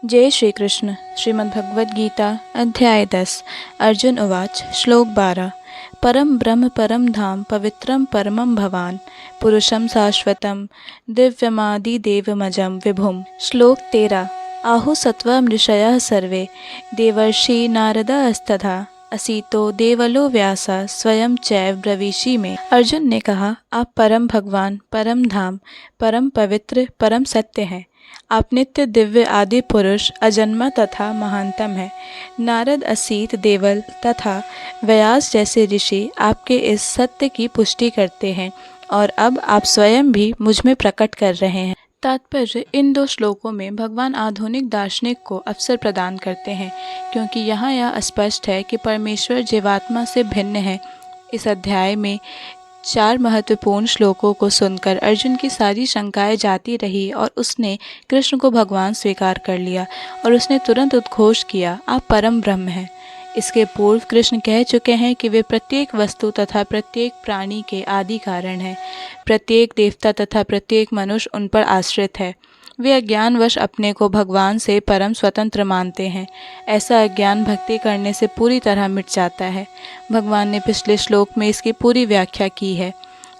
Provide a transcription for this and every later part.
जय श्री कृष्ण। श्रीमद्भगवद्गीता अध्याय 10। अर्जुन उवाच। श्लोक 12। परम ब्रह्म परम धाम पवित्रम परमं भवान पुरुषं शाश्वतं दिव्यमादिदेवमजं विभुम। श्लोक 13। आहु सत्वं ऋषयः सर्वे देवर्षि नारदास्तथा असीतो देवलो व्यासा स्वयं चैव ब्रवीषि में। अर्जुन ने कहा, आप परम भगवान, परम धाम, परम पवित्र, परम सत्य हैं। आप नित्य दिव्य आदि पुरुष, अजन्मा तथा महानतम है। नारद, असीत, देवल तथा व्यास जैसे ऋषि आपके इस सत्य की पुष्टि करते हैं और अब आप स्वयं भी मुझ में प्रकट कर रहे हैं। तात्पर्य: इन दो श्लोकों में भगवान आधुनिक दार्शनिक को अवसर प्रदान करते हैं, क्योंकि यहाँ यह स्पष्ट है कि परमेश्वर जीवात्मा से भिन्न है। इस अध्याय में 4 महत्वपूर्ण श्लोकों को सुनकर अर्जुन की सारी शंकाएं जाती रही और उसने कृष्ण को भगवान स्वीकार कर लिया और उसने तुरंत उद्घोष किया, आप परम ब्रह्म हैं। इसके पूर्व कृष्ण कह चुके हैं कि वे प्रत्येक वस्तु तथा प्रत्येक प्राणी के आदि कारण हैं। प्रत्येक देवता तथा प्रत्येक मनुष्य उन पर आश्रित है। वे अज्ञानवश अपने को भगवान से परम स्वतंत्र मानते हैं। ऐसा अज्ञान भक्ति करने से पूरी तरह मिट जाता है। भगवान ने पिछले श्लोक में इसकी पूरी व्याख्या की है।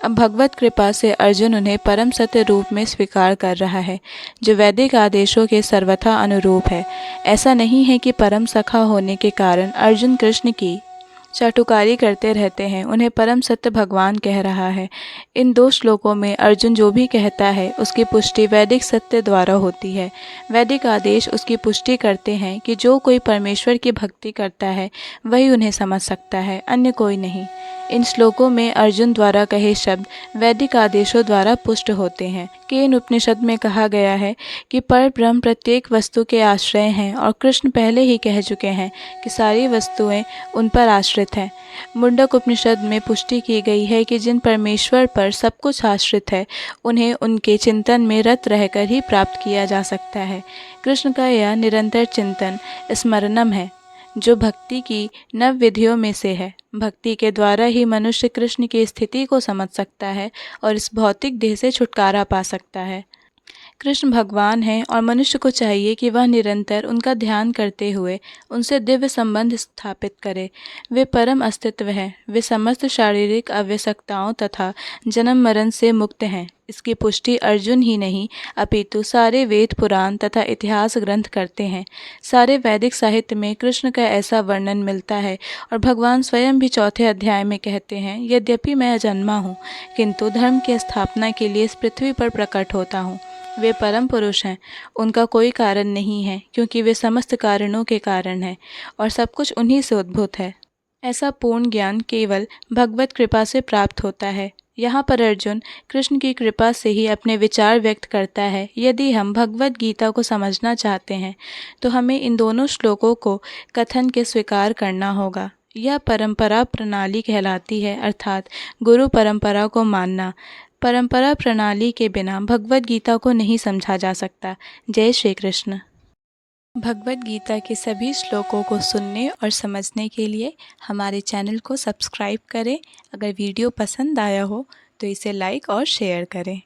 अब भगवत कृपा से अर्जुन उन्हें परम सत्य रूप में स्वीकार कर रहा है, जो वैदिक आदेशों के सर्वथा अनुरूप है। ऐसा नहीं है कि परम सखा होने के कारण अर्जुन कृष्ण की चाटुकारी करते रहते हैं। उन्हें परम सत्य भगवान कह रहा है। इन 2 श्लोकों में अर्जुन जो भी कहता है उसकी पुष्टि वैदिक सत्य द्वारा होती है। वैदिक आदेश उसकी पुष्टि करते हैं कि जो कोई परमेश्वर की भक्ति करता है वही उन्हें समझ सकता है, अन्य कोई नहीं। इन श्लोकों में अर्जुन द्वारा कहे शब्द वैदिक आदेशों द्वारा पुष्ट होते हैं। केन उपनिषद में कहा गया है कि पर ब्रह्म प्रत्येक वस्तु के आश्रय हैं और कृष्ण पहले ही कह चुके हैं कि सारी वस्तुएं उन पर आश्रित हैं। मुंडक उपनिषद में पुष्टि की गई है कि जिन परमेश्वर पर सब कुछ आश्रित है उन्हें उनके चिंतन में रत रहकर ही प्राप्त किया जा सकता है। कृष्ण का यह निरंतर चिंतन स्मरणम है, जो भक्ति की नव विधियों में से है। भक्ति के द्वारा ही मनुष्य कृष्ण की स्थिति को समझ सकता है और इस भौतिक देह से छुटकारा पा सकता है। कृष्ण भगवान हैं और मनुष्य को चाहिए कि वह निरंतर उनका ध्यान करते हुए उनसे दिव्य संबंध स्थापित करे। वे परम अस्तित्व हैं। वे समस्त शारीरिक आवश्यकताओं तथा जन्म मरण से मुक्त हैं। इसकी पुष्टि अर्जुन ही नहीं अपितु सारे वेद, पुराण तथा इतिहास ग्रंथ करते हैं। सारे वैदिक साहित्य में कृष्ण का ऐसा वर्णन मिलता है और भगवान स्वयं भी 4थे अध्याय में कहते हैं, यद्यपि मैं अजन्मा हूँ, किंतु धर्म की स्थापना के लिए इस पृथ्वी पर प्रकट होता हूँ। वे परम पुरुष हैं। उनका कोई कारण नहीं है, क्योंकि वे समस्त कारणों के कारण हैं और सब कुछ उन्हीं से उद्भूत है। ऐसा पूर्ण ज्ञान केवल भगवत कृपा से प्राप्त होता है। यहाँ पर अर्जुन कृष्ण की कृपा से ही अपने विचार व्यक्त करता है। यदि हम भगवत गीता को समझना चाहते हैं तो हमें इन दोनों श्लोकों को कथन के स्वीकार करना होगा। यह परंपरा प्रणाली कहलाती है, अर्थात गुरु परंपरा को मानना। परंपरा प्रणाली के बिना भगवत गीता को नहीं समझा जा सकता। जय श्री कृष्ण। भगवत गीता के सभी श्लोकों को सुनने और समझने के लिए हमारे चैनल को सब्सक्राइब करें। अगर वीडियो पसंद आया हो तो इसे लाइक और शेयर करें।